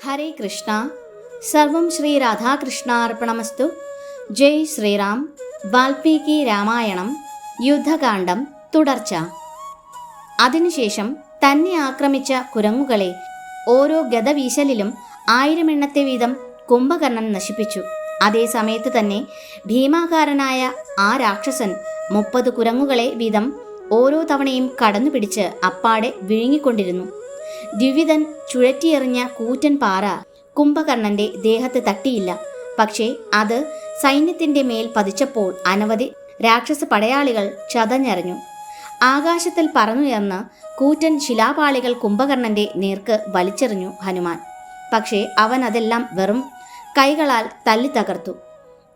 ഹരേ കൃഷ്ണ. സർവം ശ്രീ രാധാകൃഷ്ണാർപ്പണമസ്തു. ജയ് ശ്രീറാം. വാൽമീകി രാമായണം യുദ്ധകാന്ഡം തുടർച്ച. അതിനുശേഷം തന്നെ ആക്രമിച്ച കുരങ്ങുകളെ ഓരോ ഗദവീശലിലും 1000 എണ്ണത്തെ വീതം കുംഭകർണൻ നശിപ്പിച്ചു. അതേ സമയത്ത് തന്നെ ഭീമാകാരനായ ആ രാക്ഷസൻ 30 കുരങ്ങുകളെ വീതം ഓരോ തവണയും കടന്നുപിടിച്ച് അപ്പാടെ വിഴുങ്ങിക്കൊണ്ടിരുന്നു. ദ്വിവിധൻ ചുഴറ്റിയെറിഞ്ഞ കൂറ്റൻ പാറ കുംഭകർണന്റെ ദേഹത്ത് തട്ടിയില്ല. പക്ഷേ അത് സൈന്യത്തിന്റെ മേൽ പതിച്ചപ്പോൾ അനവധി രാക്ഷസ പടയാളികൾ ചതഞ്ഞറിഞ്ഞു. ആകാശത്തിൽ പറന്നുയർന്ന കൂറ്റൻ ശിലാപാളികൾ കുംഭകർണന്റെ നേർക്ക് വലിച്ചെറിഞ്ഞു ഹനുമാൻ. പക്ഷേ അവൻ അതെല്ലാം വെറും കൈകളാൽ തല്ലി തകർത്തു.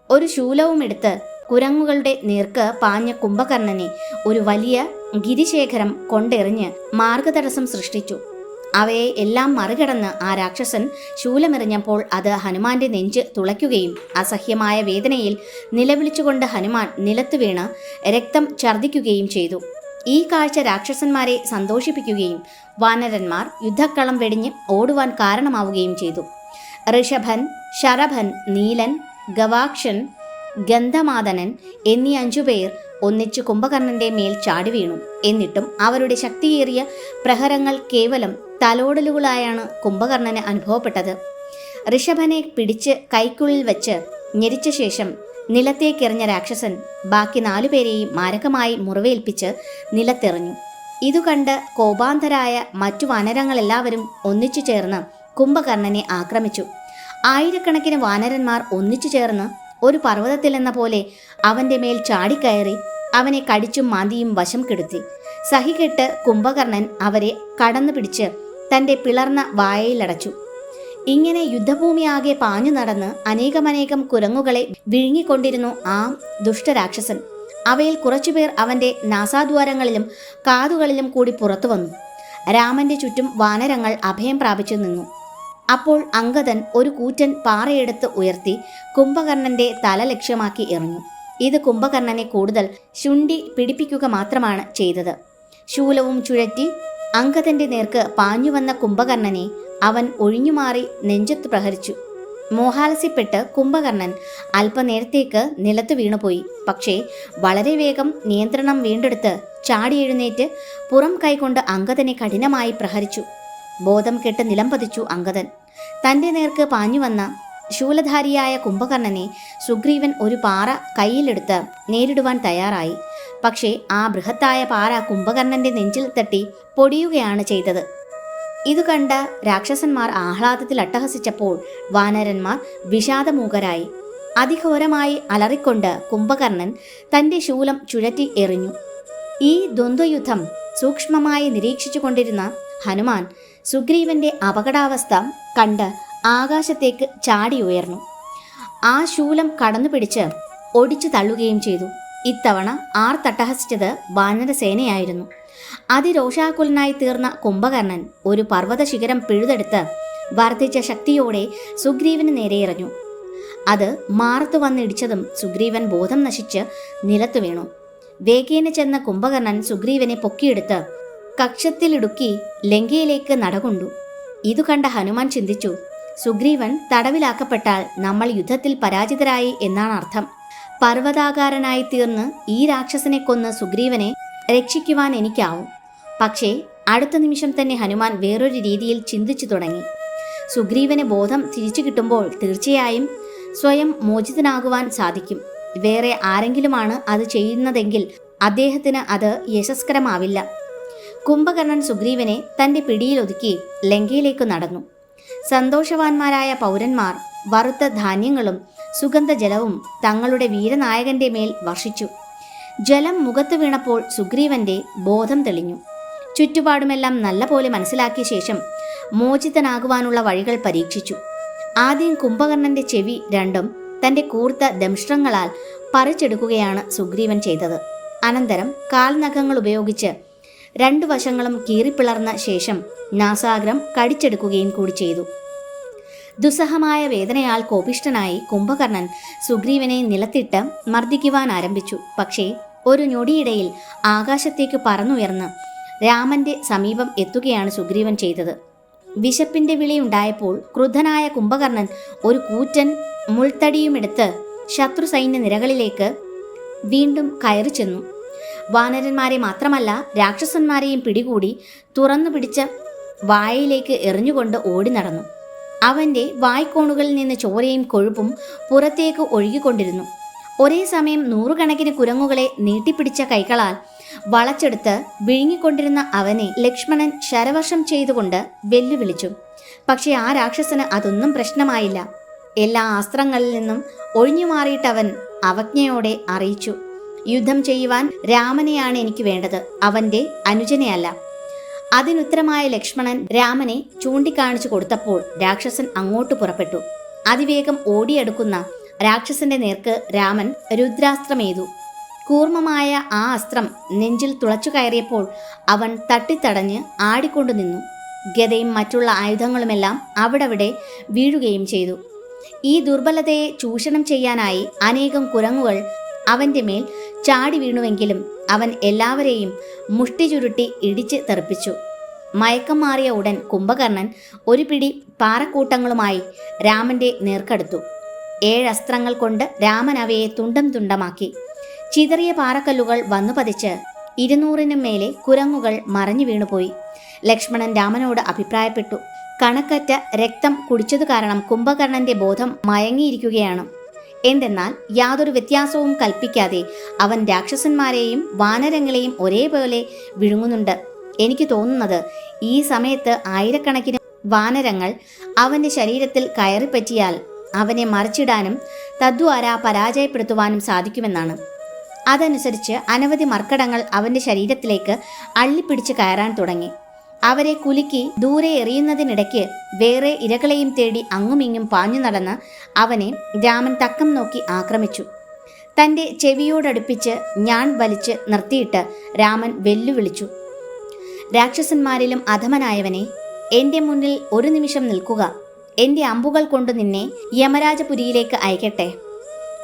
ഒരു ശൂലവും എടുത്ത് കുരങ്ങുകളുടെ നേർക്ക് പാഞ്ഞ കുംഭകർണനെ ഒരു വലിയ ഗിരിശേഖരം കൊണ്ടെറിഞ്ഞ് മാർഗതടസ്സം സൃഷ്ടിച്ചു. അവയെ എല്ലാം മറികടന്ന് ആ രാക്ഷസൻ ശൂലമെറിഞ്ഞപ്പോൾ അത് ഹനുമാന്റെ നെഞ്ച് തുളയ്ക്കുകയും അസഹ്യമായ വേദനയിൽ നിലവിളിച്ചുകൊണ്ട് ഹനുമാൻ നിലത്ത് വീണ് രക്തം ഛർദ്ദിക്കുകയും ചെയ്തു. ഈ കാഴ്ച രാക്ഷസന്മാരെ സന്തോഷിപ്പിക്കുകയും വാനരന്മാർ യുദ്ധക്കളം വെടിഞ്ഞ് ഓടുവാൻ കാരണമാവുകയും ചെയ്തു. ഋഷഭൻ, ശരഭൻ, നീലൻ, ഗവാക്ഷൻ, ഗന്ധമാദനൻ എന്നീ 5 പേർ ഒന്നിച്ചു കുംഭകർണന്റെ മേൽ ചാടി വീണു. എന്നിട്ടും അവരുടെ ശക്തിയേറിയ പ്രഹരങ്ങൾ കേവലം തലോടലുകളായാണ് കുംഭകർണന് അനുഭവപ്പെട്ടത്. ഋഷഭനെ പിടിച്ച് കൈക്കുള്ളിൽ വെച്ച് ഞെരിച്ച ശേഷം നിലത്തേക്കെറിഞ്ഞ രാക്ഷസൻ ബാക്കി 4 പേരെയും മാരകമായി മുറിവേൽപ്പിച്ച് നിലത്തെറിഞ്ഞു. ഇതുകണ്ട് കോപാന്തരായ മറ്റു വാനരങ്ങളെല്ലാവരും ഒന്നിച്ചു ചേർന്ന് കുംഭകർണനെ ആക്രമിച്ചു. 1000കണക്കിന് വാനരന്മാർ ഒന്നിച്ചു ചേർന്ന് ഒരു പർവ്വതത്തിലെന്ന പോലെ അവന്റെ മേൽ ചാടിക്കയറി അവനെ കടിച്ചും മാന്തിയും വശം കെടുത്തി. സഹികെട്ട് കുംഭകർണൻ അവരെ കടന്നു പിടിച്ച് തന്റെ പിളർന്ന വായയിലടച്ചു. ഇങ്ങനെ യുദ്ധഭൂമിയാകെ പാഞ്ഞു നടന്ന് അനേകമനേകം കുരങ്ങുകളെ വിഴുങ്ങിക്കൊണ്ടിരുന്നു ആ ദുഷ്ടരാക്ഷസൻ. അവയിൽ കുറച്ചുപേർ അവന്റെ നാസാദ്വാരങ്ങളിലും കാതുകളിലും കൂടി പുറത്തു വന്നു. രാമന്റെ ചുറ്റും വാനരങ്ങൾ അഭയം പ്രാപിച്ചു നിന്നു. അപ്പോൾ അംഗദൻ ഒരു കൂറ്റൻ പാറയെടുത്ത് ഉയർത്തി കുംഭകർണന്റെ തല ലക്ഷ്യമാക്കി എറിഞ്ഞു. ഇത് കുംഭകർണനെ കൂടുതൽ ശുണ്ഠി പിടിപ്പിക്കുക മാത്രമാണ് ചെയ്തത്. ശൂലവും ചുഴറ്റി അംഗദന്റെ നേർക്ക് പാഞ്ഞുവന്ന കുംഭകർണനെ അവൻ ഒഴിഞ്ഞുമാറി നെഞ്ചത്ത് പ്രഹരിച്ചു. മോഹാലസ്യപ്പെട്ട് കുംഭകർണൻ അല്പനേരത്തേക്ക് നിലത്ത് വീണുപോയി. പക്ഷേ വളരെ വേഗം നിയന്ത്രണം വീണ്ടെടുത്ത് ചാടി എഴുന്നേറ്റ് പുറം കൈകൊണ്ട് അംഗദനെ കഠിനമായി പ്രഹരിച്ചു. ബോധം കെട്ട് നിലം പതിച്ചു അംഗദൻ. തൻ്റെ നേർക്ക് പാഞ്ഞുവന്ന ശൂലധാരിയായ കുംഭകർണനെ സുഗ്രീവൻ ഒരു പാറ കയ്യിലെടുത്ത് നേരിടുവാൻ തയ്യാറായി. പക്ഷേ ആ ബൃഹത്തായ പാറ കുംഭകർണന്റെ നെഞ്ചിൽ തട്ടി പൊടിയുകയാണ് ചെയ്തത്. ഇതു കണ്ട രാക്ഷസന്മാർ ആഹ്ലാദത്തിൽ അട്ടഹസിച്ചപ്പോൾ വാനരന്മാർ വിഷാദമൂകരായി. അതിഘോരമായി അലറിക്കൊണ്ട് കുംഭകർണൻ തൻ്റെ ശൂലം ചുഴറ്റി എറിഞ്ഞു. ഈ ദ്വന്ദ്വയുദ്ധം സൂക്ഷ്മമായി നിരീക്ഷിച്ചു കൊണ്ടിരുന്ന ഹനുമാൻ സുഗ്രീവന്റെ അപകടാവസ്ഥ കണ്ട് ആകാശത്തേക്ക് ചാടി ഉയർന്നു. ആ ശൂലം കടന്നു പിടിച്ച് ഒടിച്ചു തള്ളുകയും ചെയ്തു. ഇത്തവണ തട്ടഹസിച്ചത് വാനരസേനയായിരുന്നു. അതിരോഷാകുലനായി തീർന്ന കുംഭകർണൻ ഒരു പർവ്വത ശിഖരം പിഴുതെടുത്ത് വർദ്ധിച്ച ശക്തിയോടെ സുഗ്രീവന് നേരെ എറിഞ്ഞു. അത് മാറത്തു വന്നിടിച്ചതും സുഗ്രീവൻ ബോധം നശിച്ച് നിലത്തു വീണു. വേഗേന ചെന്ന കുംഭകർണൻ സുഗ്രീവനെ പൊക്കിയെടുത്ത് കക്ഷത്തിലിടുക്കി ലങ്കയിലേക്ക് നടകൊണ്ടു. ഇതു കണ്ട ഹനുമാൻ ചിന്തിച്ചു, സുഗ്രീവൻ തടവിലാക്കപ്പെട്ടാൽ നമ്മൾ യുദ്ധത്തിൽ പരാജിതരായി എന്നാണ് അർത്ഥം. പർവ്വതാകാരനായി തീർന്ന് ഈ രാക്ഷസനെ കൊന്ന് സുഗ്രീവനെ രക്ഷിക്കുവാൻ എനിക്കാവും. പക്ഷേ അടുത്ത നിമിഷം തന്നെ ഹനുമാൻ വേറൊരു രീതിയിൽ ചിന്തിച്ചു തുടങ്ങി. സുഗ്രീവന് ബോധം തിരിച്ചു കിട്ടുമ്പോൾ തീർച്ചയായും സ്വയം മോചിതനാകുവാൻ സാധിക്കും. വേറെ ആരെങ്കിലുമാണ് അത് ചെയ്യുന്നതെങ്കിൽ അദ്ദേഹത്തിന് അത് യശസ്കരമാവില്ല. കുംഭകർണൻ സുഗ്രീവനെ തന്റെ പിടിയിലൊതുക്കി ലങ്കയിലേക്ക് നടന്നു. സന്തോഷവാന്മാരായ പൗരന്മാർ വറുത്ത ധാന്യങ്ങളും സുഗന്ധജലവും തങ്ങളുടെ വീരനായകന്റെ മേൽ വർഷിച്ചു. ജലം മുഖത്ത് വീണപ്പോൾ സുഗ്രീവന്റെ ബോധം തെളിഞ്ഞു. ചുറ്റുപാടുമെല്ലാം നല്ലപോലെ മനസ്സിലാക്കിയ ശേഷം മോചിതനാകുവാനുള്ള വഴികൾ പരീക്ഷിച്ചു. ആദ്യം കുംഭകർണന്റെ ചെവി രണ്ടും തന്റെ കൂർത്ത ദംഷ്ട്രങ്ങളാൽ പറിച്ചെടുക്കുകയാണ് സുഗ്രീവൻ ചെയ്തത്. അനന്തരം കാൽനഖങ്ങൾ ഉപയോഗിച്ച് 2 വശങ്ങളും കീറിപ്പിളർന്ന ശേഷം നാസാഗ്രം കടിച്ചെടുക്കുകയും കൂടി ചെയ്തു. ദുസ്സഹമായ വേദനയാൽ കോപിഷ്ഠനായി കുംഭകർണൻ സുഗ്രീവനെ നിലത്തിട്ട് മർദ്ദിക്കുവാൻ ആരംഭിച്ചു. പക്ഷേ ഒരു ഞൊടിയിടയിൽ ആകാശത്തേക്ക് പറന്നുയർന്ന് രാമന്റെ സമീപം എത്തുകയാണ് സുഗ്രീവൻ ചെയ്തത്. വിശപ്പിന്റെ വിളിയുണ്ടായപ്പോൾ ക്രുദ്ധനായ കുംഭകർണൻ ഒരു കൂറ്റൻ മുൾത്തടിയുമെടുത്ത് ശത്രു സൈന്യ നിരകളിലേക്ക് വീണ്ടും കയറി ചെന്നു. വാനരന്മാരെ മാത്രമല്ല രാക്ഷസന്മാരെയും പിടികൂടി തുറന്നു പിടിച്ച വായയിലേക്ക് എറിഞ്ഞുകൊണ്ട് ഓടി നടന്നു. അവൻ്റെ വായ്ക്കോണുകളിൽ നിന്ന് ചോരയും കൊഴുപ്പും പുറത്തേക്ക് ഒഴുകിക്കൊണ്ടിരുന്നു. ഒരേ സമയം നൂറുകണക്കിന് കുരങ്ങുകളെ നീട്ടിപ്പിടിച്ച കൈകളാൽ വളച്ചെടുത്ത് വിഴുങ്ങിക്കൊണ്ടിരുന്ന അവനെ ലക്ഷ്മണൻ ശരവർഷം ചെയ്തുകൊണ്ട് വെല്ലുവിളിച്ചു. പക്ഷെ ആ രാക്ഷസന് അതൊന്നും പ്രശ്നമായില്ല. എല്ലാ അസ്ത്രങ്ങളിൽ നിന്നും ഒഴിഞ്ഞു മാറിയിട്ടവൻ അവജ്ഞയോടെ അറിയിച്ചു, യുദ്ധം ചെയ്യുവാൻ രാമനെയാണ് എനിക്ക് വേണ്ടത്, അവൻ്റെ അനുജനെയല്ല. അതിനുത്തരമായ ലക്ഷ്മണൻ രാമനെ ചൂണ്ടിക്കാണിച്ചു കൊടുത്തപ്പോൾ രാക്ഷസൻ അങ്ങോട്ട് പുറപ്പെട്ടു. അതിവേഗം ഓടിയെടുക്കുന്ന രാക്ഷസന്റെ നേർക്ക് രാമൻ രുദ്രാസ്ത്രമേതു. കൂർമ്മമായ ആ അസ്ത്രം നെഞ്ചിൽ തുളച്ചു കയറിയപ്പോൾ അവൻ തട്ടിത്തടഞ്ഞ് ആടിക്കൊണ്ടു നിന്നു. ഗദയും മറ്റുള്ള ആയുധങ്ങളുമെല്ലാം അവിടവിടെ വീഴുകയും ചെയ്തു. ഈ ദുർബലതയെ ചൂഷണം ചെയ്യാനായി അനേകം കുരങ്ങുകൾ അവൻ്റെ മേൽ ചാടി വീണുവെങ്കിലും അവൻ എല്ലാവരെയും മുഷ്ടി ചുരുട്ടി ഇടിച്ച് തെറിപ്പിച്ചു. മയക്കം മാറിയ ഉടൻ കുംഭകർണൻ ഒരു പിടി പാറക്കൂട്ടങ്ങളുമായി രാമന്റെ നേർക്കടുത്തു. 7 അസ്ത്രങ്ങൾ കൊണ്ട് രാമൻ അവയെ തുണ്ടം തുണ്ടമാക്കി. ചിതറിയ പാറക്കല്ലുകൾ വന്നു പതിച്ച് 200-നും മേലെ കുരങ്ങുകൾ മറഞ്ഞു വീണുപോയി. ലക്ഷ്മണൻ രാമനോട് അഭിപ്രായപ്പെട്ടു, കണക്കറ്റ രക്തം കുടിച്ചതു കാരണം കുംഭകർണന്റെ ബോധം മയങ്ങിയിരിക്കുകയാണ്. എന്തെന്നാൽ യാതൊരു വ്യത്യാസവും കൽപ്പിക്കാതെ അവൻ രാക്ഷസന്മാരെയും വാനരങ്ങളെയും ഒരേപോലെ വിഴുങ്ങുന്നുണ്ട്. എനിക്ക് തോന്നുന്നത് ഈ സമയത്ത് ആയിരക്കണക്കിന് വാനരങ്ങൾ അവൻ്റെ ശരീരത്തിൽ കയറിപ്പറ്റിയാൽ അവനെ മറിച്ചിടാനും തദ്വാര പരാജയപ്പെടുത്തുവാനും സാധിക്കുമെന്നാണ്. അതനുസരിച്ച് അനവധി മർക്കടങ്ങൾ അവൻ്റെ ശരീരത്തിലേക്ക് അള്ളിപ്പിടിച്ച് കയറാൻ തുടങ്ങി. അവരെ കുലുക്കി ദൂരെ എറിയുന്നതിനിടയ്ക്ക് വേറെ ഇരകളെയും തേടി അങ്ങുമിങ്ങും പാഞ്ഞു നടന്ന് അവനെ രാമൻ തക്കം നോക്കി ആക്രമിച്ചു. തൻ്റെ ചെവിയോടടുപ്പിച്ച് ഞാൻ വലിച്ച് നിർത്തിയിട്ട് രാമൻ വെല്ലുവിളിച്ചു, രാക്ഷസന്മാരിലും അധമനായവനെ, എൻ്റെ മുന്നിൽ ഒരു നിമിഷം നിൽക്കുക. എൻ്റെ അമ്പുകൾ കൊണ്ട് നിന്നെ യമരാജപുരിയിലേക്ക് അയക്കട്ടെ.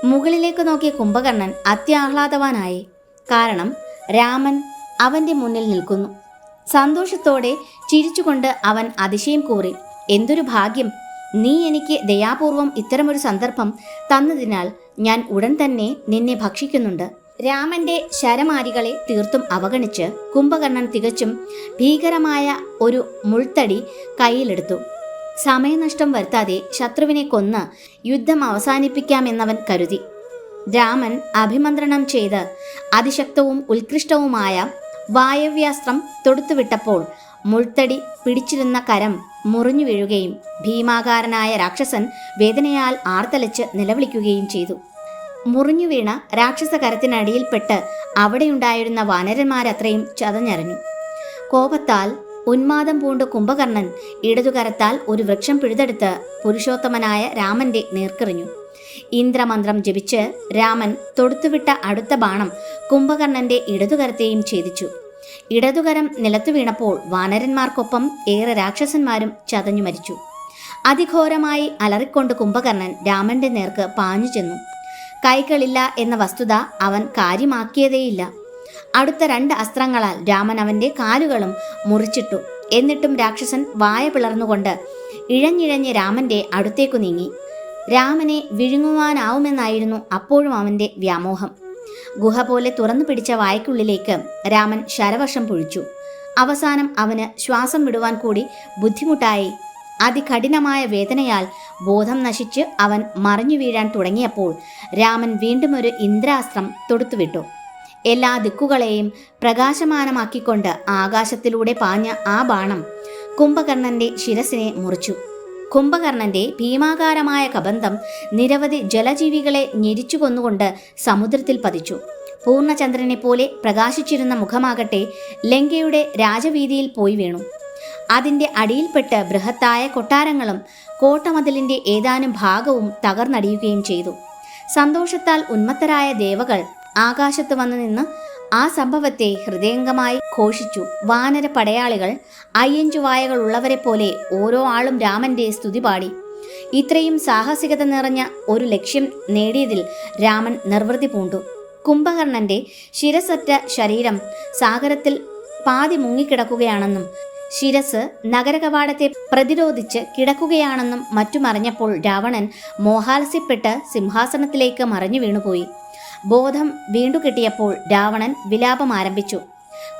മുകളിലേക്ക് നോക്കിയ കുംഭകർണൻ അത്യാഹ്ലാദവാനായി. കാരണം രാമൻ അവൻ്റെ മുന്നിൽ നിൽക്കുന്നു. സന്തോഷത്തോടെ ചിരിച്ചുകൊണ്ട് അവൻ അതിശയം കൂറി, എന്തൊരു ഭാഗ്യം! നീ എനിക്ക് ദയാപൂർവം ഇത്തരമൊരു സന്ദർഭം തന്നതിനാൽ ഞാൻ ഉടൻ തന്നെ നിന്നെ ഭക്ഷിക്കുന്നുണ്ട്. രാമന്റെ ശരമാരികളെ തീർത്തും അവഗണിച്ച് കുംഭകർണൻ തികച്ചും ഭീകരമായ ഒരു മുൾത്തടി കയ്യിലെടുത്തു. സമയനഷ്ടം വരുത്താതെ ശത്രുവിനെ കൊന്ന് യുദ്ധം അവസാനിപ്പിക്കാമെന്നവൻ കരുതി. രാമൻ അഭിമന്ത്രണം ചെയ്ത് അതിശക്തവും ഉത്കൃഷ്ടവുമായ വായവ്യാസ്ത്രം തൊടുത്തുവിട്ടപ്പോൾ മുൾത്തടി പിടിച്ചിരുന്ന കരം മുറിഞ്ഞു വീഴുകയും ഭീമാകാരനായ രാക്ഷസൻ വേദനയാൽ ആർത്തലച്ച് നിലവിളിക്കുകയും ചെയ്തു. മുറിഞ്ഞു വീണ രാക്ഷസ കരത്തിനടിയിൽപ്പെട്ട് അവിടെയുണ്ടായിരുന്ന വാനരന്മാരത്രയും ചതഞ്ഞറിഞ്ഞു. കോപത്താൽ ഉന്മാദം പൂണ്ട കുംഭകർണൻ ഇടതുകരത്താൽ ഒരു വൃക്ഷം പിഴുതെടുത്ത് പുരുഷോത്തമനായ രാമന്റെ നേർക്കെറിഞ്ഞു. ഇന്ദ്രമന്ത്രം ജപിച്ച് രാമൻ തൊടുത്തുവിട്ട അടുത്ത ബാണം കുംഭകർണന്റെ ഇടതുകരത്തെയും ഛേദിച്ചു. ഇടതുകരം നിലത്തു വീണപ്പോൾ വാനരന്മാർക്കൊപ്പം ഏറെ രാക്ഷസന്മാരും ചതഞ്ഞു മരിച്ചു. അതിഘോരമായി അലറിക്കൊണ്ട് കുംഭകർണൻ രാമന്റെ നേർക്ക് പാഞ്ഞു ചെന്നു. കൈകളില്ല എന്ന വസ്തുത അവൻ കാര്യമാക്കിയതേയില്ല. അടുത്ത 2 അസ്ത്രങ്ങളാൽ രാമൻ അവൻ്റെ കാലുകളും മുറിച്ചിട്ടു. എന്നിട്ടും രാക്ഷസൻ വായ പിളർന്നുകൊണ്ട് ഇഴഞ്ഞിഴഞ്ഞ് രാമന്റെ അടുത്തേക്കു നീങ്ങി. രാമനെ വിഴുങ്ങുവാനാവുമെന്നായിരുന്നു അപ്പോഴും അവൻ്റെ വ്യാമോഹം. ഗുഹ പോലെ തുറന്നു പിടിച്ച വായ്ക്കുള്ളിലേക്ക് രാമൻ ശരവർഷം പൊഴിച്ചു. അവസാനം അവന് ശ്വാസം വിടുവാൻ കൂടി ബുദ്ധിമുട്ടായി. അതികഠിനമായ വേദനയാൽ ബോധം നശിച്ച് അവൻ മറിഞ്ഞു വീഴാൻ തുടങ്ങിയപ്പോൾ രാമൻ വീണ്ടും ഒരു ഇന്ദ്രാസ്ത്രം തൊടുത്തുവിട്ടു. എല്ലാ ദിക്കുകളെയും പ്രകാശമാനമാക്കിക്കൊണ്ട് ആകാശത്തിലൂടെ പാഞ്ഞ ആ ബാണം കുംഭകർണന്റെ ശിരസിനെ മുറിച്ചു. കുംഭകർണന്റെ ഭീമാകാരമായ കബന്ധം നിരവധി ജലജീവികളെ ഞെരിച്ചു കൊന്നുകൊണ്ട് സമുദ്രത്തിൽ പതിച്ചു. പൂർണ്ണചന്ദ്രനെ പോലെ പ്രകാശിച്ചിരുന്ന മുഖമാകട്ടെ ലങ്കയുടെ രാജവീതിയിൽ പോയി വീണു. അതിൻ്റെ അടിയിൽപ്പെട്ട് ബൃഹത്തായ കൊട്ടാരങ്ങളും കോട്ടമതിലിൻ്റെ ഏതാനും ഭാഗവും തകർന്നടിയുകയും ചെയ്തു. സന്തോഷത്താൽ ഉന്മത്തരായ ദേവകൾ ആകാശത്ത് വന്നു നിന്ന് ആ സംഭവത്തെ ഹൃദയംഗമായി ഘോഷിച്ചു. വാനര പടയാളികൾ അയ്യഞ്ചുവായകൾ ഉള്ളവരെ പോലെ ഓരോ ആളും രാമന്റെ സ്തുതി പാടി. ഇത്രയും സാഹസികത നിറഞ്ഞ ഒരു ലക്ഷ്യം നേടിയതിൽ രാമൻ നിർവൃതി പൂണ്ടു. കുംഭകർണന്റെ ശിരസറ്റ ശരീരം സാഗരത്തിൽ പാതി മുങ്ങിക്കിടക്കുകയാണെന്നും ശിരസ് നഗരകവാടത്തെ പ്രതിരോധിച്ച് കിടക്കുകയാണെന്നും മറ്റുമറിഞ്ഞപ്പോൾ രാവണൻ മോഹാലസ്യപ്പെട്ട് സിംഹാസനത്തിലേക്ക് മറിഞ്ഞു വീണുപോയി. ബോധം വീണ്ടുകിട്ടിയപ്പോൾ രാവണൻ വിലാപം ആരംഭിച്ചു.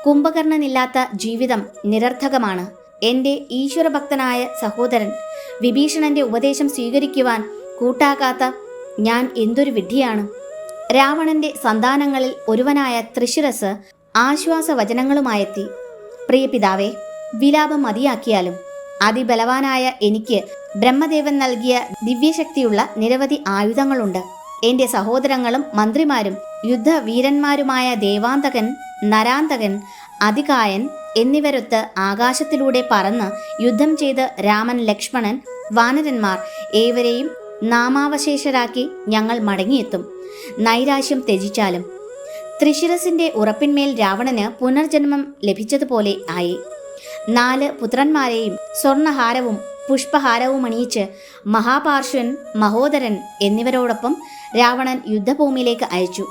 കുംഭകർണനില്ലാത്ത ജീവിതം നിരർത്ഥകമാണ്. എൻ്റെ ഈശ്വരഭക്തനായ സഹോദരൻ വിഭീഷണന്റെ ഉപദേശം സ്വീകരിക്കുവാൻ കൂട്ടാക്കാത്ത ഞാൻ എന്തൊരു വിഡ്ഢിയാണ്. രാവണന്റെ സന്താനങ്ങളിൽ ഒരുവനായ തൃശിരസ് ആശ്വാസവചനങ്ങളുമായെത്തി. പ്രിയ പിതാവേ, വിലാപം മതിയാക്കിയാലും അതിബലവാനായ എനിക്ക് ബ്രഹ്മദേവൻ നൽകിയ ദിവ്യശക്തിയുള്ള നിരവധി ആയുധങ്ങളുണ്ട്. എൻ്റെ സഹോദരങ്ങളും മന്ത്രിമാരും യുദ്ധവീരന്മാരുമായ ദേവാന്തകൻ, നരാന്തകൻ, അതികായൻ എന്നിവരൊത്ത് ആകാശത്തിലൂടെ പറന്ന് യുദ്ധം ചെയ്ത് രാമൻ, ലക്ഷ്മണൻ, വാനരന്മാർ ഏവരെയും നാമാവശേഷരാക്കി ഞങ്ങൾ മടങ്ങിയെത്തും, നൈരാശ്യം ത്യജിച്ചാലും. ത്രിശിരസിന്റെ ഉറപ്പിന്മേൽ രാവണന് പുനർജന്മം ലഭിച്ചതുപോലെ ആയി. 4 പുത്രന്മാരെയും സ്വർണഹാരവും പുഷ്പഹാരവും അണിയിച്ച് മഹാപാർശ്വൻ, മഹോദരൻ എന്നിവരോടൊപ്പം രാവണൻ യുദ്ധഭൂമിയിലേക്ക് അയച്ചു.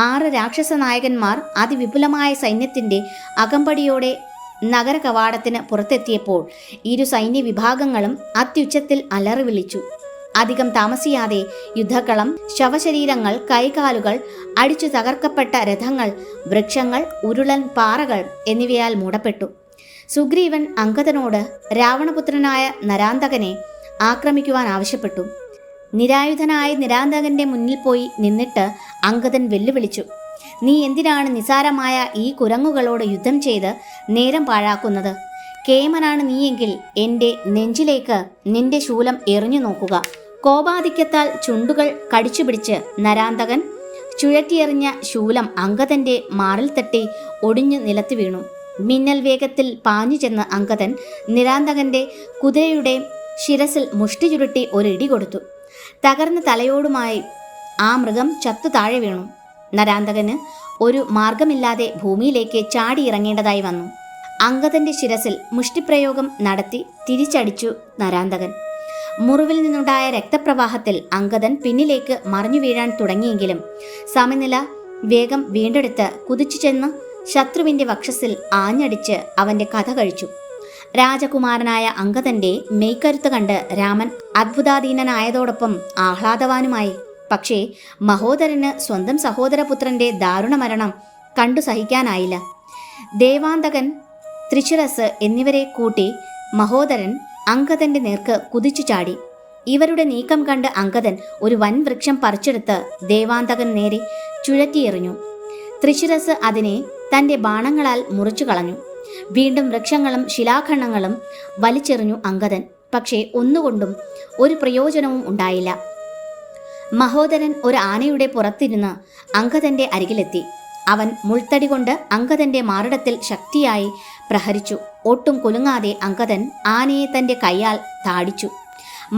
6 രാക്ഷസ നായകന്മാർ അതിവിപുലമായ സൈന്യത്തിന്റെ അകമ്പടിയോടെ നഗര കവാടത്തിന് പുറത്തെത്തിയപ്പോൾ ഇരു സൈന്യ വിഭാഗങ്ങളും അത്യുച്ചത്തിൽ അലറി വിളിച്ചു. അധികം താമസിയാതെ യുദ്ധക്കളം, ശവശരീരങ്ങൾ, കൈകാലുകൾ അടിച്ചു തകർക്കപ്പെട്ട രഥങ്ങൾ, വൃക്ഷങ്ങൾ, ഉരുളൻ പാറകൾ എന്നിവയാൽ മൂടപ്പെട്ടു. സുഗ്രീവൻ അങ്കദനോട് രാവണപുത്രനായ നരാന്തകനെ ആക്രമിക്കുവാൻ ആവശ്യപ്പെട്ടു. നിരായുധനായ നിരാന്തകന്റെ മുന്നിൽ പോയി നിന്നിട്ട് അങ്കദൻ വെല്ലുവിളിച്ചു, നീ എന്തിനാണ് നിസാരമായ ഈ കുരങ്ങുകളോട് യുദ്ധം ചെയ്ത് നേരം പാഴാക്കുന്നത്? കേമനാണ് നീയെങ്കിൽ എൻ്റെ നെഞ്ചിലേക്ക് നിന്റെ ശൂലം എറിഞ്ഞു നോക്കുക. കോപാധിക്യത്താൽ ചുണ്ടുകൾ കടിച്ചുപിടിച്ച് നരാന്തകൻ ചുഴറ്റിയെറിഞ്ഞ ശൂലം അങ്കദന്റെ മാറിൽ തട്ടി ഒടിഞ്ഞു നിലത്ത് വീണു. മിന്നൽ വേഗത്തിൽ പാഞ്ഞു ചെന്ന് അങ്കദൻ നിരാന്തകന്റെ കുതിരയുടെ ശിരസിൽ മുഷ്ടി ചുരുട്ടി ഒരിടി കൊടുത്തു. തകർന്ന തലയോടുമായി ആ മൃഗം ചത്തു താഴെ വീണു. നരാന്തകന് ഒരു മാർഗമില്ലാതെ ഭൂമിയിലേക്ക് ചാടിയിറങ്ങേണ്ടതായി വന്നു. അങ്കദന്റെ ശിരസിൽ മുഷ്ടിപ്രയോഗം നടത്തി തിരിച്ചടിച്ചു നരാന്തകൻ. മുറിവിൽ നിന്നുണ്ടായ രക്തപ്രവാഹത്തിൽ അങ്കദൻ പിന്നിലേക്ക് മറിഞ്ഞു വീഴാൻ തുടങ്ങിയെങ്കിലും സമനില വേഗം വീണ്ടെടുത്ത് കുതിച്ചു ചെന്ന് ശത്രുവിന്റെ വക്ഷസിൽ ആഞ്ഞടിച്ച് അവന്റെ കഥ കഴിച്ചു. രാജകുമാരനായ അങ്കദന്റെ മെയ്ക്കരുത്ത് കണ്ട് രാമൻ അത്ഭുതാധീനനായതോടൊപ്പം ആഹ്ലാദവാനുമായി. പക്ഷേ മഹോദരന് സ്വന്തം സഹോദരപുത്രന്റെ ദാരുണമരണം കണ്ടു സഹിക്കാനായില്ല. ദേവാന്തകൻ, ത്രിശിരസ് എന്നിവരെ കൂട്ടി മഹോദരൻ അങ്കദന്റെ നേർക്ക് കുതിച്ചു ചാടി. ഇവരുടെ നീക്കം കണ്ട് അങ്കദൻ ഒരു വൻ വൃക്ഷം പറിച്ചെടുത്ത് ദേവാന്തകൻ നേരെ ചുഴറ്റിയെറിഞ്ഞു. ത്രിശിരസ് അതിനെ തന്റെ ബാണങ്ങളാൽ മുറിച്ചു കളഞ്ഞു. വീണ്ടും വൃക്ഷങ്ങളും ശിലാഖണ്ഡങ്ങളും വലിച്ചെറിഞ്ഞു അങ്കദൻ. പക്ഷേ ഒന്നുകൊണ്ടും ഒരു പ്രയോജനവും ഉണ്ടായില്ല. മഹോദരൻ ഒരു ആനയുടെ പുറത്തിരുന്ന് അങ്കദന്റെ അരികിലെത്തി. അവൻ മുൾത്തടി കൊണ്ട് അങ്കദന്റെ മാറിടത്തിൽ ശക്തിയായി പ്രഹരിച്ചു. ഒട്ടും കുലുങ്ങാതെ അങ്കദൻ ആനയെ തന്റെ കൈയാൽ താടിച്ചു.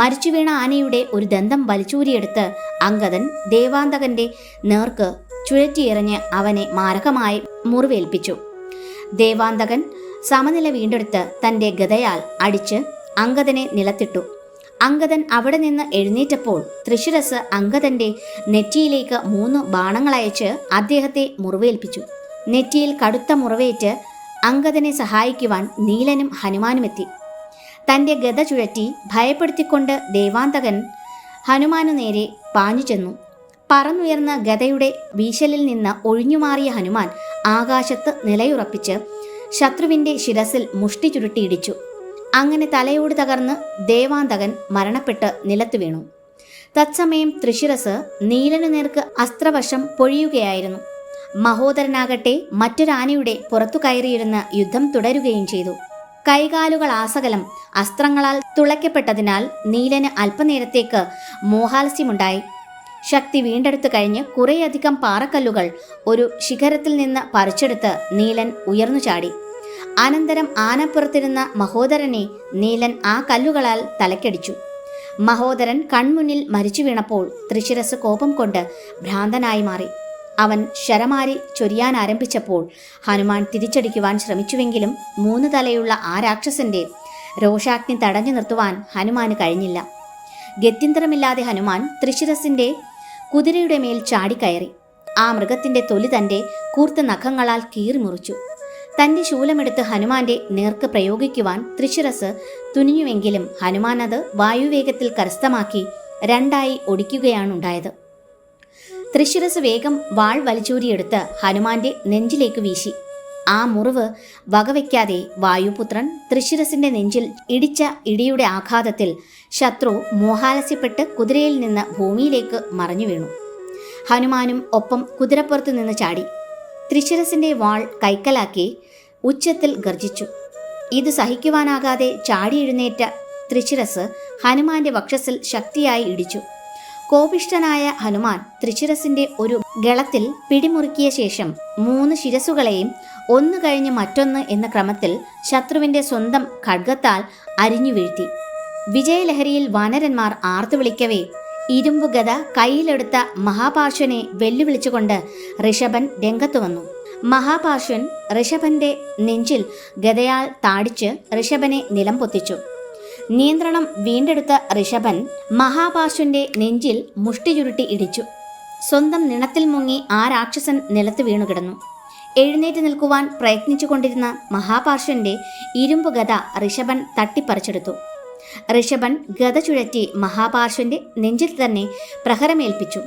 മരിച്ചുവീണ ആനയുടെ ഒരു ദന്തം വലിച്ചൂരിയെടുത്ത് അങ്കദൻ ദേവാന്തകന്റെ നേർക്ക് ചുഴറ്റിയെറിഞ്ഞ് അവനെ മാരകമായി മുറിവേൽപ്പിച്ചു. ദേവാന്തകൻ സമനില വീണ്ടെടുത്ത് തന്റെ ഗദയാൽ അടിച്ച് അങ്കദനെ നിലത്തിട്ടു. അങ്കദൻ അവിടെ നിന്ന് എഴുന്നേറ്റപ്പോൾ ത്രിശിരസ് അങ്കദന്റെ നെറ്റിയിലേക്ക് 3 ബാണങ്ങളയച്ച് അദ്ദേഹത്തെ മുറിവേൽപ്പിച്ചു. നെറ്റിയിൽ കടുത്ത മുറിവേറ്റ് അങ്കദനെ സഹായിക്കുവാൻ നീലനും ഹനുമാനുമെത്തി. തന്റെ ഗദ ചുഴറ്റി ഭയപ്പെടുത്തിക്കൊണ്ട് ദേവാന്തകൻ ഹനുമാനു നേരെ പാഞ്ഞു ചെന്നു. പറന്നുയർന്ന ഗദയുടെ വീശലിൽ നിന്ന് ഒഴിഞ്ഞുമാറിയ ഹനുമാൻ ആകാശത്ത് നിലയുറപ്പിച്ച് ശത്രുവിന്റെ ശിരസിൽ മുഷ്ടി ചുരുട്ടിയിടിച്ചു. അങ്ങനെ തലയോട് തകർന്ന് ദേവാന്തകൻ മരണപ്പെട്ട് നിലത്തു വീണു. തത്സമയം ത്രിശിരസ് നീലനു നേർക്ക് അസ്ത്രവശം പൊഴിയുകയായിരുന്നു. മഹോദരനാകട്ടെ മറ്റൊരാനയുടെ പുറത്തു കയറിയിരുന്ന് യുദ്ധം തുടരുകയും ചെയ്തു. കൈകാലുകൾ ആസകലം അസ്ത്രങ്ങളാൽ തുളയ്ക്കപ്പെട്ടതിനാൽ നീലന് അല്പനേരത്തേക്ക് മോഹാലസ്യമുണ്ടായി. ശക്തി വീണ്ടെടുത്തു കഴിഞ്ഞ് കുറേയധികം പാറക്കല്ലുകൾ ഒരു ശിഖരത്തിൽ നിന്ന് പറിച്ചെടുത്ത് നീലൻ ഉയർന്നു ചാടി. അനന്തരം ആനപ്പുറത്തിരുന്ന മഹോദരനെ നീലൻ ആ കല്ലുകളാൽ തലക്കടിച്ചു. മഹോദരൻ കൺമുന്നിൽ മരിച്ചു വീണപ്പോൾ ത്രിശിരസ് കോപം കൊണ്ട് ഭ്രാന്തനായി മാറി. അവൻ ശരമാരി ചൊരിയാൻ ആരംഭിച്ചപ്പോൾ ഹനുമാൻ തിരിച്ചടിക്കുവാൻ ശ്രമിച്ചുവെങ്കിലും 3 തലയുള്ള ആ രാക്ഷസന്റെ രോഷാഗ്നി തടഞ്ഞു നിർത്തുവാൻ ഹനുമാന് കഴിഞ്ഞില്ല. ഗത്യന്തരമില്ലാതെ ഹനുമാൻ ത്രിശിരസിന്റെ കുതിരയുടെ മേൽ ചാടിക്കയറി. ആ മൃഗത്തിന്റെ തൊലി തന്റെ കൂർത്ത നഖങ്ങളാൽ കീറി മുറിച്ചു. തന്റെ ശൂലമെടുത്ത് ഹനുമാന്റെ നേർക്ക് പ്രയോഗിക്കുവാൻ തൃശിരസ് തുനിഞ്ഞുവെങ്കിലും ഹനുമാൻ അത് വായുവേഗത്തിൽ കരസ്ഥമാക്കി രണ്ടായി ഒടിക്കുകയാണുണ്ടായത്. തൃശിരസ് വേഗം വാൾ വലിച്ചൂരിയെടുത്ത് ഹനുമാന്റെ നെഞ്ചിലേക്ക് വീശി. ആ മുറിവ് വകവയ്ക്കാതെ വായുപുത്രൻ തൃശിരസിന്റെ നെഞ്ചിൽ ഇടിച്ച ഇടിയുടെ ആഘാതത്തിൽ ശത്രു മോഹാലസ്യപ്പെട്ട് കുതിരയിൽ നിന്ന് ഭൂമിയിലേക്ക് മറഞ്ഞു വീണു. ഹനുമാനും ഒപ്പം കുതിരപ്പുറത്തു നിന്ന് ചാടി തൃശിരസിന്റെ വാൾ കൈക്കലാക്കി ഉച്ചത്തിൽ ഗർജിച്ചു. ഇത് സഹിക്കുവാനാകാതെ ചാടി എഴുന്നേറ്റ തൃശിരസ് ഹനുമാന്റെ വക്ഷസിൽ ശക്തിയായി ഇടിച്ചു. കോപിഷ്ഠനായ ഹനുമാൻ തൃശിരസിന്റെ ഒരു ഗളത്തിൽ പിടിമുറുക്കിയ ശേഷം 3 ശിരസുകളെയും ഒന്ന് കഴിഞ്ഞ് മറ്റൊന്ന് എന്ന ക്രമത്തിൽ ശത്രുവിന്റെ സ്വന്തം ഖഡ്ഗത്താൽ അരിഞ്ഞു വീഴ്ത്തി. വിജയലഹരിയിൽ വാനരന്മാർ ആർത്തു വിളിക്കവേ ഇരുമ്പുഗദ കയ്യിലെടുത്ത മഹാപാർശ്വനെ വെല്ലുവിളിച്ചുകൊണ്ട് ഋഷഭൻ രംഗത്തു വന്നു. മഹാപാർശ്വൻ ഋഷഭന്റെ നെഞ്ചിൽ ഗദയാൽ താടിച്ച് ഋഷഭനെ നിലം പൊത്തിച്ചു. നിയന്ത്രണം വീണ്ടെടുത്ത ഋഷഭൻ മഹാപാർശ്വന്റെ നെഞ്ചിൽ മുഷ്ടി ചുരുട്ടി ഇടിച്ചു. സ്വന്തം നിണത്തിൽ മുങ്ങി ആ രാക്ഷസൻ നിലത്ത് വീണുകിടന്നു. എഴുന്നേറ്റ് നിൽക്കുവാൻ പ്രയത്നിച്ചുകൊണ്ടിരുന്ന മഹാപാർശ്വന്റെ ഇരുമ്പുഗദ ഋഷഭൻ തട്ടിപ്പറിച്ചെടുത്തു. ഋഷഭൻ ഗദ ചുഴറ്റി മഹാപാർശ്വന്റെ നെഞ്ചിൽ തന്നെ പ്രഹരമേൽപ്പിച്ചു.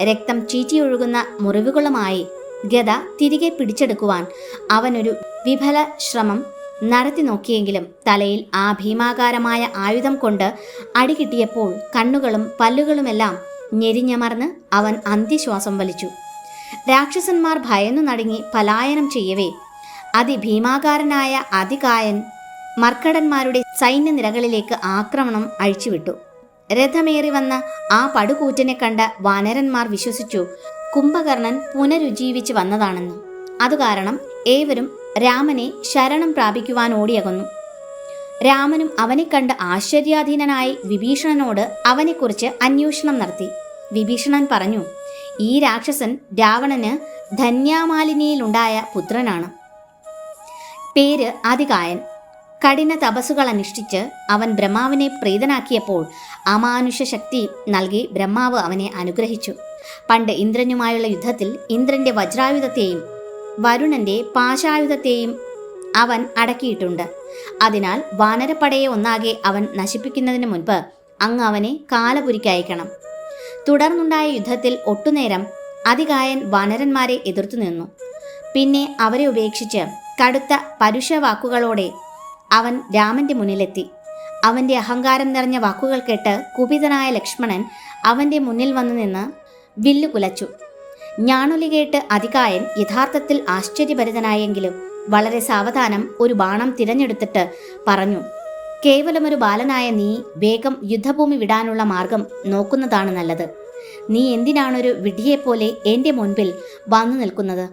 രക്തം ചീറ്റിയൊഴുകുന്ന മുറിവുകളുമായി ഗദ തിരികെ പിടിച്ചെടുക്കുവാൻ അവനൊരു വിഫല ശ്രമം നടത്തി നോക്കിയെങ്കിലും തലയിൽ ആ ഭീമാകാരമായ ആയുധം കൊണ്ട് അടികിട്ടിയപ്പോൾ കണ്ണുകളും പല്ലുകളുമെല്ലാം ഞെരിഞ്ഞമർന്ന് അവൻ അന്ത്യശ്വാസം വലിച്ചു. രാക്ഷസന്മാർ ഭയന്നു നടുങ്ങി പലായനം ചെയ്യവേ അതിഭീമാകാരനായ അതികായൻ മർക്കടന്മാരുടെ സൈന്യനിരകളിലേക്ക് ആക്രമണം അഴിച്ചുവിട്ടു. രഥമേറി വന്ന ആ പടുകൂറ്റനെ കണ്ട വാനരന്മാർ വിശ്വസിച്ചു കുംഭകർണൻ പുനരുജ്ജീവിച്ച് വന്നതാണെന്ന്. അതുകാരണം ഏവരും രാമനെ ശരണം പ്രാപിക്കുവാൻ ഓടിയകന്നു. രാമനും അവനെ കണ്ട് ആശ്ചര്യാധീനനായി വിഭീഷണനോട് അവനെക്കുറിച്ച് അന്വേഷണം നടത്തി. വിഭീഷണൻ പറഞ്ഞു, ഈ രാക്ഷസൻ രാവണന് ധന്യാമാലിനിയിലുണ്ടായ പുത്രനാണ്. പേര് അതികായൻ. കഠിന തപസ്സുകൾ അനുഷ്ഠിച്ച് അവൻ ബ്രഹ്മാവിനെ പ്രീതനാക്കിയപ്പോൾ അമാനുഷ ശക്തി നൽകി ബ്രഹ്മാവ് അവനെ അനുഗ്രഹിച്ചു. പണ്ട് ഇന്ദ്രനുമായുള്ള യുദ്ധത്തിൽ ഇന്ദ്രന്റെ വജ്രായുധത്തെയും വരുണന്റെ പാശായുധത്തെയും അവൻ അടക്കിയിട്ടുണ്ട്. അതിനാൽ വാനരപ്പടയെ ഒന്നാകെ അവൻ നശിപ്പിക്കുന്നതിന് മുൻപ് അങ്ങ് അവനെ കാലപുരിക്കയക്കണം. തുടർന്നുണ്ടായ യുദ്ധത്തിൽ ഒട്ടുനേരം അതികായൻ വാനരന്മാരെ എതിർത്തു നിന്നു. പിന്നെ അവരെ ഉപേക്ഷിച്ച് കടുത്ത പരുഷവാക്കുകളോടെ അവൻ രാമന്റെ മുന്നിലെത്തി. അവന്റെ അഹങ്കാരം നിറഞ്ഞ വാക്കുകൾ കേട്ട് കുപിതനായ ലക്ഷ്മണൻ അവന്റെ മുന്നിൽ വന്നു നിന്ന് വില്ലു കുലച്ചു. ഞാണൊലി കേട്ട് അതികായൻ യഥാർത്ഥത്തിൽ ആശ്ചര്യഭരിതനായെങ്കിലും വളരെ സാവധാനം ഒരു ബാണം തിരഞ്ഞെടുത്തിട്ട് പറഞ്ഞു, കേവലമൊരു ബാലനായ നീ വേഗം യുദ്ധഭൂമി വിടാനുള്ള മാർഗം നോക്കുന്നതാണ് നല്ലത്. നീ എന്തിനാണൊരു വിഡ്ഢിയെപ്പോലെ എൻ്റെ മുൻപിൽ വന്നു നിൽക്കുന്നത്?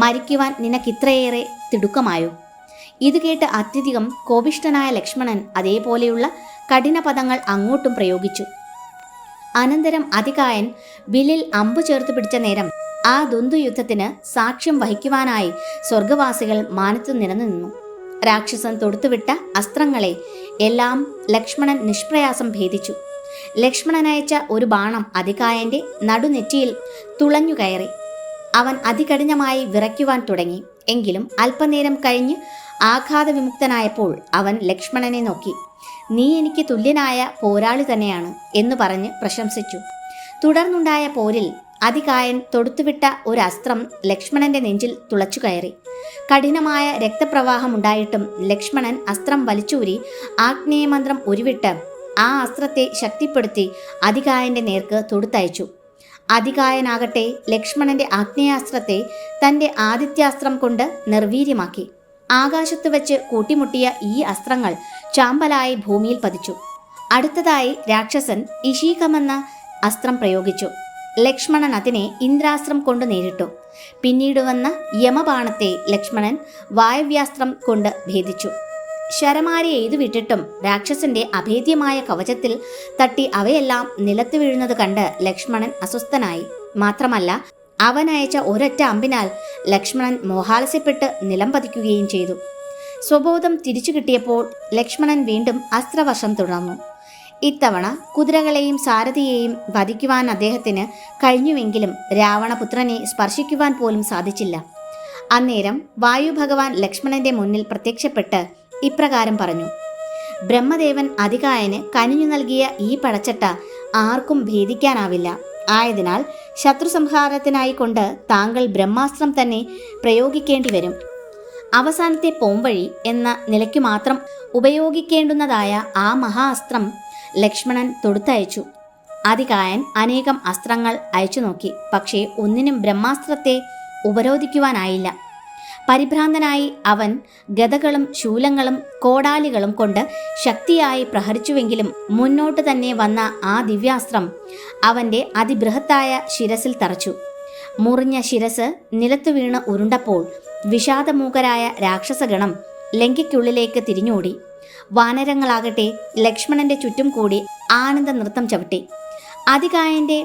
മരിക്കുവാൻ നിനക്കിത്രയേറെ തിടുക്കമായോ? ഇത് കേട്ട് അത്യധികം കോപിഷ്ഠനായ ലക്ഷ്മണൻ അതേപോലെയുള്ള കഠിന പദങ്ങൾ അങ്ങോട്ടും പ്രയോഗിച്ചു. അനന്തരം അതികായൻ വില്ലിൽ അമ്പു ചേർത്ത് പിടിച്ച നേരം ആ ദ്വന്ദ്വയുദ്ധത്തിന് സാക്ഷ്യം വഹിക്കുവാനായി സ്വർഗവാസികൾ മാനത്തു നിരന്നു. രാക്ഷസൻ തൊടുത്തുവിട്ട അസ്ത്രങ്ങളെ എല്ലാം ലക്ഷ്മണൻ നിഷ്പ്രയാസം ഭേദിച്ചു. ലക്ഷ്മണൻ അയച്ച ഒരു ബാണം അതികായന്റെ നടുനെറ്റിയിൽ തുളഞ്ഞു കയറി. അവൻ അതികഠിനമായി വിറയ്ക്കുവാൻ തുടങ്ങി. എങ്കിലും അല്പനേരം കഴിഞ്ഞ് ആഘാതവിമുക്തനായപ്പോൾ അവൻ ലക്ഷ്മണനെ നോക്കി, നീ എനിക്ക് തുല്യനായ പോരാളി തന്നെയാണ് എന്ന് പറഞ്ഞ് പ്രശംസിച്ചു. തുടർന്നുണ്ടായ പോരിൽ അതികായൻ തൊടുത്തുവിട്ട ഒരു അസ്ത്രം ലക്ഷ്മണന്റെ നെഞ്ചിൽ തുളച്ചു കയറി. കഠിനമായ രക്തപ്രവാഹമുണ്ടായിട്ടും ലക്ഷ്മണൻ അസ്ത്രം വലിച്ചൂരി ആഗ്നേയമന്ത്രം ഉരുവിട്ട് ആ അസ്ത്രത്തെ ശക്തിപ്പെടുത്തി അതികായന്റെ നേർക്ക് തൊടുത്തയച്ചു. അതികായനാകട്ടെ ലക്ഷ്മണന്റെ ആഗ്നേയാസ്ത്രത്തെ തന്റെ ആദിത്യാസ്ത്രം കൊണ്ട് നിർവീര്യമാക്കി. ആകാശത്ത് വെച്ച് കൂട്ടിമുട്ടിയ ഈ അസ്ത്രങ്ങൾ ചാമ്പലായി ഭൂമിയിൽ പതിച്ചു. അടുത്തതായി രാക്ഷസൻ ഇഷീകമെന്ന അസ്ത്രം പ്രയോഗിച്ചു. ലക്ഷ്മണൻ അതിനെ ഇന്ദ്രാസ്ത്രം കൊണ്ട് നേരിട്ടു. പിന്നീട് വന്ന യമബാണത്തെ ലക്ഷ്മണൻ വായവ്യാസ്ത്രം കൊണ്ട് ഭേദിച്ചു. ശരമാരി എയ്തുവിട്ടിട്ടും രാക്ഷസന്റെ അഭേദ്യമായ കവചത്തിൽ തട്ടി അവയെല്ലാം നിലത്ത് വീഴുന്നത് കണ്ട് ലക്ഷ്മണൻ അസ്വസ്ഥനായി. മാത്രമല്ല അവനയച്ച ഒരൊറ്റ അമ്പിനാൽ ലക്ഷ്മണൻ മോഹാലസ്യപ്പെട്ട് നിലം പതിക്കുകയും ചെയ്തു. സ്വബോധം തിരിച്ചു കിട്ടിയപ്പോൾ ലക്ഷ്മണൻ വീണ്ടും അസ്ത്രവർഷം തുടർന്നു. ഇത്തവണ കുതിരകളെയും സാരഥിയെയും വധിക്കുവാൻ അദ്ദേഹത്തിന് കഴിഞ്ഞുവെങ്കിലും രാവണപുത്രനെ സ്പർശിക്കുവാൻ പോലും സാധിച്ചില്ല. അന്നേരം വായു ഭഗവാൻ ലക്ഷ്മണന്റെ മുന്നിൽ പ്രത്യക്ഷപ്പെട്ട് ഇപ്രകാരം പറഞ്ഞു: ബ്രഹ്മദേവൻ അതികായന് കനിഞ്ഞു നൽകിയ ഈ പടച്ചട്ട ആർക്കും ഭേദിക്കാനാവില്ല. ആയതിനാൽ ശത്രുസംഹാരത്തിനായി കൊണ്ട് താങ്കൾ ബ്രഹ്മാസ്ത്രം തന്നെ പ്രയോഗിക്കേണ്ടി വരും. അവസാനത്തെ പോംവഴി എന്ന നിലയ്ക്കു മാത്രം ഉപയോഗിക്കേണ്ടുന്നതായ ആ മഹാ അസ്ത്രം ലക്ഷ്മണൻ തൊടുത്തയച്ചു. അതികായൻ അനേകം അസ്ത്രങ്ങൾ അയച്ചു നോക്കി. പക്ഷേ ഒന്നിനും ബ്രഹ്മാസ്ത്രത്തെ ഉപരോധിക്കുവാനായില്ല. പരിഭ്രാന്തനായി അവൻ ഗദകളും ശൂലങ്ങളും കോടാലികളും കൊണ്ട് ശക്തിയായി പ്രഹരിച്ചുവെങ്കിലും മുന്നോട്ട് തന്നെ വന്ന ആ ദിവ്യാസ്ത്രം അവൻ്റെ അതിബൃഹത്തായ ശിരസിൽ തറച്ചു. മുറിഞ്ഞ ശിരസ് നിലത്തു വീണ് ഉരുണ്ടപ്പോൾ വിഷാദമൂകരായ രാക്ഷസഗണം ലങ്കയ്ക്കുള്ളിലേക്ക് തിരിഞ്ഞോടി. വാനരങ്ങളാകട്ടെ ലക്ഷ്മണന്റെ ചുറ്റും കൂടി ആനന്ദ നൃത്തം ചവിട്ടി. അതികായന്റെ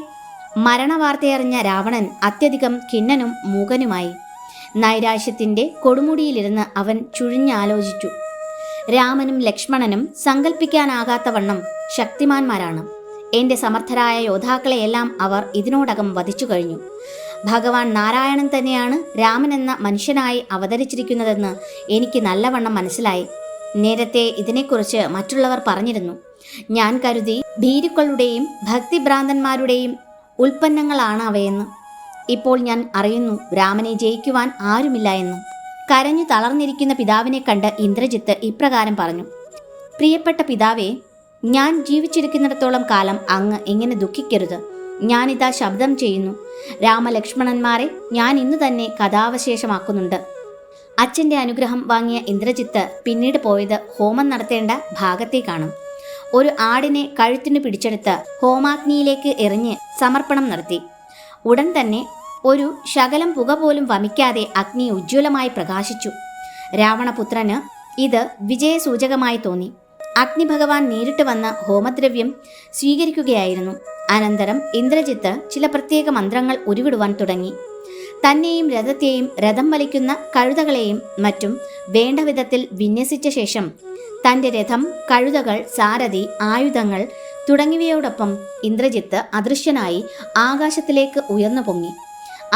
മരണവാർത്തയറിഞ്ഞ രാവണൻ അത്യധികം ഖിന്നനും മൂകനുമായി. നൈരാശ്യത്തിൻ്റെ കൊടുമുടിയിലിരുന്ന് അവൻ ചുഴിഞ്ഞാലോചിച്ചു. രാമനും ലക്ഷ്മണനും സങ്കല്പിക്കാനാകാത്തവണ്ണം ശക്തിമാന്മാരാണ്. എൻ്റെ സമർത്ഥരായ യോദ്ധാക്കളെയെല്ലാം അവർ ഇതിനോടകം വധിച്ചു കഴിഞ്ഞു. ഭഗവാൻ നാരായണൻ തന്നെയാണ് രാമൻ എന്ന മനുഷ്യനായി അവതരിച്ചിരിക്കുന്നതെന്ന് എനിക്ക് നല്ലവണ്ണം മനസ്സിലായി. നേരത്തെ ഇതിനെക്കുറിച്ച് മറ്റുള്ളവർ പറഞ്ഞിരുന്നു. ഞാൻ കരുതി ഭീരുക്കളുടെയും ഭക്തിഭ്രാന്തന്മാരുടെയും ഉൽപ്പന്നങ്ങളാണ് അവയെന്ന്. ഇപ്പോൾ ഞാൻ അറിയുന്നു രാമനെ ജയിക്കുവാൻ ആരുമില്ല എന്ന്. കരഞ്ഞു തളർന്നിരിക്കുന്ന പിതാവിനെ കണ്ട് ഇന്ദ്രജിത്ത് ഇപ്രകാരം പറഞ്ഞു: പ്രിയപ്പെട്ട പിതാവേ, ഞാൻ ജീവിച്ചിരിക്കുന്നിടത്തോളം കാലം അങ്ങ് ഇങ്ങനെ ദുഃഖിക്കരുത്. ഞാനിതാ ശബ്ദം ചെയ്യുന്നു. രാമലക്ഷ്മണന്മാരെ ഞാൻ ഇന്ന് തന്നെ കഥാവശേഷമാക്കുന്നുണ്ട്. അച്ഛൻ്റെ അനുഗ്രഹം വാങ്ങിയ ഇന്ദ്രജിത്ത് പിന്നീട് പോയത് ഹോമം നടത്തേണ്ട ഭാഗത്തേക്കാണ്. ഒരു ആടിനെ കഴുത്തിന് പിടിച്ചെടുത്ത് ഹോമാഗ്നിയിലേക്ക് എറിഞ്ഞ് സമർപ്പണം നടത്തി. ഉടൻ തന്നെ ഒരു ശകലം പുക പോലും വമിക്കാതെ അഗ്നി ഉജ്ജ്വലമായി പ്രകാശിച്ചു. രാവണപുത്രന് ഇത് വിജയസൂചകമായി തോന്നി. അഗ്നിഭഗവാൻ നേരിട്ട് വന്ന് ഹോമദ്രവ്യം സ്വീകരിക്കുകയായിരുന്നു. അനന്തരം ഇന്ദ്രജിത്ത് ചില പ്രത്യേക മന്ത്രങ്ങൾ ഉരുവിടുവാൻ തുടങ്ങി. തന്നെയും രഥത്തെയും രഥം വലിക്കുന്ന കഴുതകളെയും മറ്റും വേണ്ട വിധത്തിൽ വിന്യസിച്ച ശേഷം തൻ്റെ രഥം, കഴുതകൾ, സാരഥി, ആയുധങ്ങൾ തുടങ്ങിയവയോടൊപ്പം ഇന്ദ്രജിത്ത് അദൃശ്യനായി ആകാശത്തിലേക്ക് ഉയർന്നു പൊങ്ങി.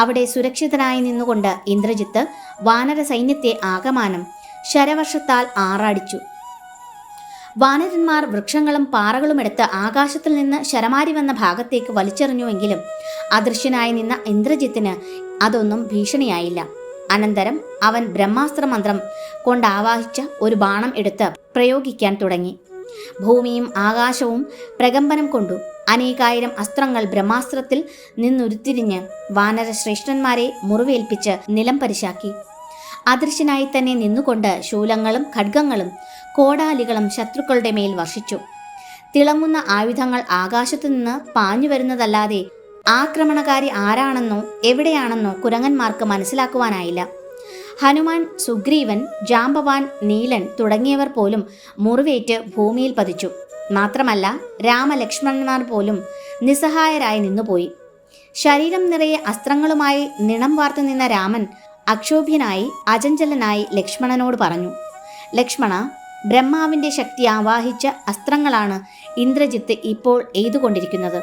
അവിടെ സുരക്ഷിതനായി നിന്നുകൊണ്ട് ഇന്ദ്രജിത്ത് വാനര സൈന്യത്തെ ആകമാനം ശരവർഷത്താൽ ആറാടിച്ചു. വാനരന്മാർ വൃക്ഷങ്ങളും പാറകളും എടുത്ത് ആകാശത്തിൽ നിന്ന് ശരമാരി വന്ന ഭാഗത്തേക്ക് വലിച്ചെറിഞ്ഞുവെങ്കിലും അദൃശ്യനായി നിന്ന ഇന്ദ്രജിത്തിന് അതൊന്നും ഭീഷണിയായില്ല. അനന്തരം അവൻ ബ്രഹ്മാസ്ത്ര മന്ത്രം കൊണ്ടാവാഹിച്ച ഒരു ബാണം എടുത്ത് പ്രയോഗിക്കാൻ തുടങ്ങി. ഭൂമിയും ആകാശവും പ്രകമ്പനം കൊണ്ടു. അനേകായിരം അസ്ത്രങ്ങൾ ബ്രഹ്മാസ്ത്രത്തിൽ നിന്നുരുത്തിരിഞ്ഞ് വാനര ശ്രേഷ്ഠന്മാരെ മുറിവേൽപ്പിച്ച് നിലം പരിശാക്കി. അദൃശ്യനായി തന്നെ നിന്നുകൊണ്ട് ശൂലങ്ങളും ഖഡ്ഗങ്ങളും കോടാലികളും ശത്രുക്കളുടെ മേൽ വർഷിച്ചു. തിളങ്ങുന്ന ആയുധങ്ങൾ ആകാശത്തു നിന്ന് പാഞ്ഞു വരുന്നതല്ലാതെ ആക്രമണകാരി ആരാണെന്നോ എവിടെയാണെന്നോ കുരങ്ങന്മാർക്ക് മനസ്സിലാക്കുവാനായില്ല. ഹനുമാൻ, സുഗ്രീവൻ, ജാംബവാൻ, നീലൻ തുടങ്ങിയവർ പോലും മുറിവേറ്റ് ഭൂമിയിൽ പതിച്ചു. മാത്രമല്ല രാമലക്ഷ്മണന്മാർ പോലും നിസ്സഹായരായി നിന്നുപോയി. ശരീരം നിറയെ അസ്ത്രങ്ങളുമായി നിണം വാർത്തു നിന്ന രാമൻ അക്ഷോഭ്യനായി അചഞ്ചലനായി ലക്ഷ്മണനോട് പറഞ്ഞു: ലക്ഷ്മണ, ബ്രഹ്മാവിൻ്റെ ശക്തി ആവാഹിച്ച അസ്ത്രങ്ങളാണ് ഇന്ദ്രജിത്ത് ഇപ്പോൾ എയ്തുകൊണ്ടിരിക്കുന്നത്.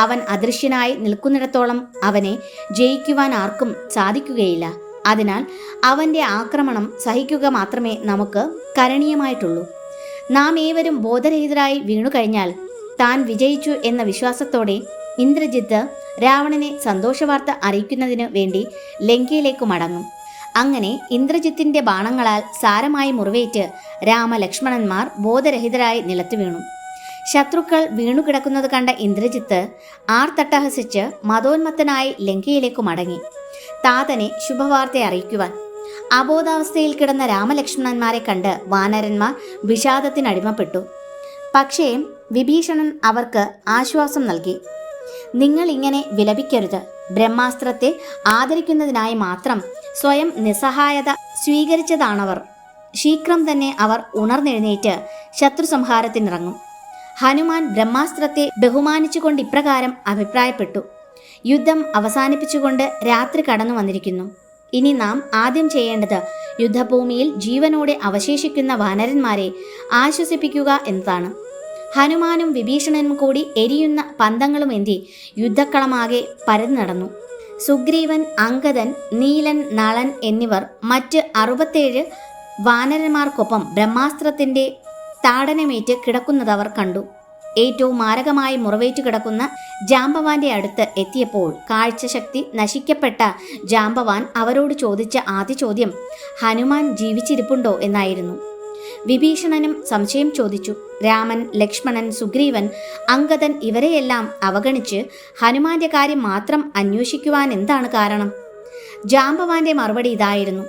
അവൻ അദൃശ്യനായി നിൽക്കുന്നിടത്തോളം അവനെ ജയിക്കുവാൻ ആർക്കും സാധിക്കുകയില്ല. അതിനാൽ അവൻ്റെ ആക്രമണം സഹിക്കുക മാത്രമേ നമുക്ക് കരണീയമായിട്ടുള്ളൂ. നാം ഏവരും ബോധരഹിതരായി വീണുകഴിഞ്ഞാൽ താൻ വിജയിച്ചു എന്ന വിശ്വാസത്തോടെ ഇന്ദ്രജിത്ത് രാവണനെ സന്തോഷവാർത്ത അറിയിക്കുന്നതിനു വേണ്ടി ലങ്കയിലേക്ക് മടങ്ങും. അങ്ങനെ ഇന്ദ്രജിത്തിൻ്റെ ബാണങ്ങളാൽ സാരമായി മുറിവേറ്റ് രാമലക്ഷ്മണന്മാർ ബോധരഹിതരായി നിലത്തു വീണു. ശത്രുക്കൾ വീണുകിടക്കുന്നത് കണ്ട ഇന്ദ്രജിത്ത് ആർത്തട്ടഹസിച്ച് മതോന്മത്തനായി ലങ്കയിലേക്ക് മടങ്ങി, താതനെ ശുഭവാർത്ത അറിയിക്കുവാൻ. അബോധാവസ്ഥയിൽ കിടന്ന രാമലക്ഷ്മണന്മാരെ കണ്ട് വാനരന്മാർ വിഷാദത്തിനടിമപ്പെട്ടു. പക്ഷേ വിഭീഷണൻ അവർക്ക് ആശ്വാസം നൽകി. നിങ്ങൾ ഇങ്ങനെ വിലപിക്കരുത്. ബ്രഹ്മാസ്ത്രത്തെ ആദരിക്കുന്നതിനായി മാത്രം സ്വയം നിസ്സഹായത സ്വീകരിച്ചതാണവർ. ശീഘ്രം തന്നെ അവർ ഉണർന്നെഴുന്നേറ്റ് ശത്രുസംഹാരത്തിനിറങ്ങും. ഹനുമാൻ ബ്രഹ്മാസ്ത്രത്തെ ബഹുമാനിച്ചുകൊണ്ട് ഇപ്രകാരം അഭിപ്രായപ്പെട്ടു: യുദ്ധം അവസാനിപ്പിച്ചുകൊണ്ട് രാത്രി കടന്നു വന്നിരിക്കുന്നു. ഇനി നാം ആദ്യം ചെയ്യേണ്ടത് യുദ്ധഭൂമിയിൽ ജീവനോടെ അവശേഷിക്കുന്ന വാനരന്മാരെ ആശ്വസിപ്പിക്കുക എന്നതാണ്. ഹനുമാനും വിഭീഷണനും കൂടി എരിയുന്ന പന്തങ്ങളും എന്തി യുദ്ധക്കളമാകെ പരന്നു നടന്നു. സുഗ്രീവൻ, അംഗദൻ, നീലൻ, നളൻ എന്നിവർ മറ്റ് 67 വാനരന്മാർക്കൊപ്പം ബ്രഹ്മാസ്ത്രത്തിന്റെ താടനമേറ്റ് കിടക്കുന്നതവർ കണ്ടു. ഏറ്റവും മാരകമായി മുറിവേറ്റു കിടക്കുന്ന ജാംബവാന്റെ അടുത്ത് എത്തിയപ്പോൾ കാഴ്ചശക്തി നശിക്കപ്പെട്ട ജാംബവാൻ അവരോട് ചോദിച്ച ആദ്യ ചോദ്യം ഹനുമാൻ ജീവിച്ചിരിപ്പുണ്ടോ എന്നായിരുന്നു. വിഭീഷണനും സംശയം ചോദിച്ചു. രാമൻ, ലക്ഷ്മണൻ, സുഗ്രീവൻ, അംഗദൻ ഇവരെയെല്ലാം അവഗണിച്ച് ഹനുമാന്റെ കാര്യം മാത്രം അന്വേഷിക്കുവാൻ എന്താണ് കാരണം? ജാംബവാന്റെ മറുപടി ഇതായിരുന്നു: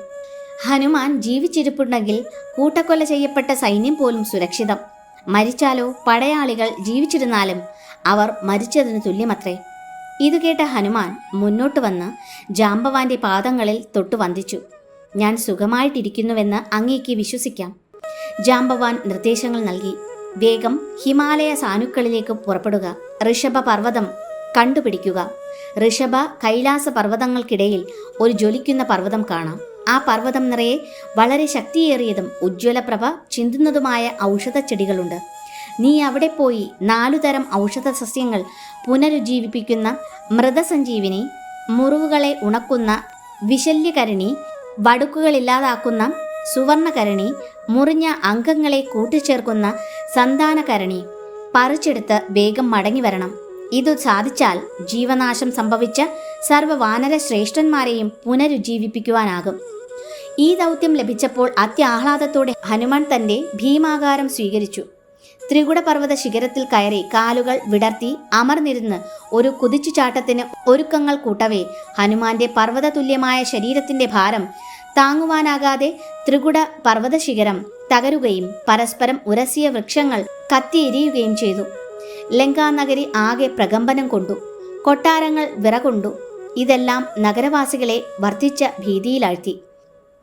ഹനുമാൻ ജീവിച്ചിരിപ്പുണ്ടെങ്കിൽ കൂട്ടക്കൊല ചെയ്യപ്പെട്ട സൈന്യം പോലും സുരക്ഷിതം. മരിച്ചാലോ പടയാളികൾ ജീവിച്ചിരുന്നാലും അവർ മരിച്ചതിന് തുല്യമത്രേ. ഇത് കേട്ട ഹനുമാൻ മുന്നോട്ട് വന്ന് ജാംബവാന്റെ പാദങ്ങളിൽ തൊട്ടു വന്ദിച്ചു. ഞാൻ സുഖമായിട്ടിരിക്കുന്നുവെന്ന് അങ്ങേക്ക് വിശ്വസിക്കാം. ജാംബവാൻ നിർദ്ദേശങ്ങൾ നൽകി. വേഗം ഹിമാലയ സാനുക്കളിലേക്ക് പുറപ്പെടുക. ഋഷഭ പർവ്വതം കണ്ടുപിടിക്കുക. ഋഷഭ കൈലാസ പർവ്വതങ്ങൾക്കിടയിൽ ഒരു ജ്വലിക്കുന്ന പർവ്വതം കാണാം. ആ പർവ്വതം നിറയെ വളരെ ശക്തിയേറിയതും ഉജ്ജ്വലപ്രഭ ചിന്തുന്നതുമായ ഔഷധച്ചെടികളുണ്ട്. നീ അവിടെ പോയി 4 തരം ഔഷധ സസ്യങ്ങൾ പുനരുജ്ജീവിപ്പിക്കുന്ന മൃതസഞ്ജീവിനി, മുറിവുകളെ ഉണക്കുന്ന വിശല്യകരണി, വടുക്കുകളില്ലാതാക്കുന്ന സുവർണകരണി, മുറിഞ്ഞ അംഗങ്ങളെ കൂട്ടിച്ചേർക്കുന്ന സന്താനകരണി പറിച്ചെടുത്ത് വേഗം മടങ്ങി വരണം. ഇതു സാധിച്ചാൽ ജീവനാശം സംഭവിച്ച സർവ്വവാനര ശ്രേഷ്ഠന്മാരെയും പുനരുജ്ജീവിപ്പിക്കുവാനാകും. ഈ ദൗത്യം ലഭിച്ചപ്പോൾ അത്യാഹ്ലാദത്തോടെ ഹനുമാൻ തന്റെ ഭീമാകാരം സ്വീകരിച്ചു. ത്രികുടപർവ്വത ശിഖരത്തിൽ കയറി കാലുകൾ വിടർത്തി അമർന്നിരുന്ന് ഒരു കുതിച്ചുചാട്ടത്തിന് ഒരുക്കങ്ങൾ കൂട്ടവേ ഹനുമാന്റെ പർവ്വത തുല്യമായ ശരീരത്തിന്റെ ഭാരം താങ്ങുവാനാകാതെ ത്രികുട പർവ്വതശിഖരം തകരുകയും പരസ്പരം ഉരസിയ വൃക്ഷങ്ങൾ കത്തിയെരിയുകയും ചെയ്തു. ലങ്കാനഗരി ആകെ പ്രകമ്പനം കൊണ്ടു. കൊട്ടാരങ്ങൾ വിറകൊണ്ടു. ഇതെല്ലാം നഗരവാസികളെ വർദ്ധിച്ച ഭീതിയിലാഴ്ത്തി.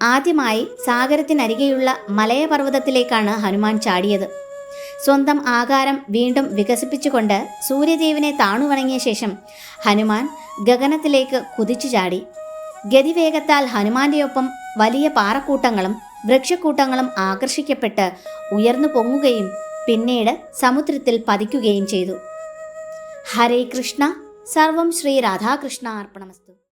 ആദ്യമായി സാഗരത്തിനരികെയുള്ള മലയപർവ്വതത്തിലേക്കാണ് ഹനുമാൻ ചാടിയത്. സ്വന്തം ആകാരം വീണ്ടും വികസിപ്പിച്ചുകൊണ്ട് സൂര്യദേവനെ താണുവണങ്ങിയ ശേഷം ഹനുമാൻ ഗഗനത്തിലേക്ക് കുതിച്ചു ചാടി. ഗതിവേഗത്താൽ ഹനുമാന്റെ ഒപ്പം വലിയ പാറക്കൂട്ടങ്ങളും വൃക്ഷക്കൂട്ടങ്ങളും ആകർഷിക്കപ്പെട്ട് ഉയർന്നു പൊങ്ങുകയും പിന്നീട് സമുദ്രത്തിൽ പതിക്കുകയും ചെയ്തു. ഹരേ കൃഷ്ണ. സർവം ശ്രീ രാധാകൃഷ്ണ അർപ്പണമസ്തു.